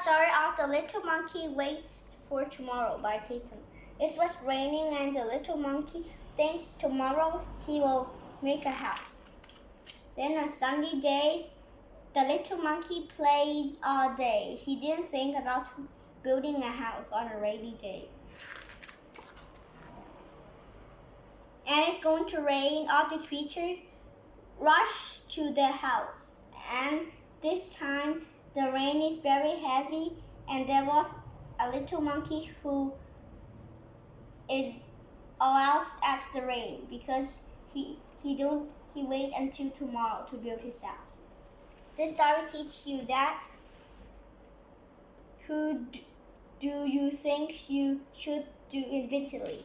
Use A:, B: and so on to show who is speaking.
A: started off The Little Monkey Waits for Tomorrow by Taytan. It was raining and the little monkey thinks tomorrow he will make a house. Then on sunny day, the little monkey plays all day. He didn't think about building a house on a rainy day. And it's going to rain. All the creatures rush to the house. And this time, the rain is very heavy. And there was a little monkey who is lost at the rain because he wait until tomorrow to build his house. This story teaches you that who do you think you should do eventually?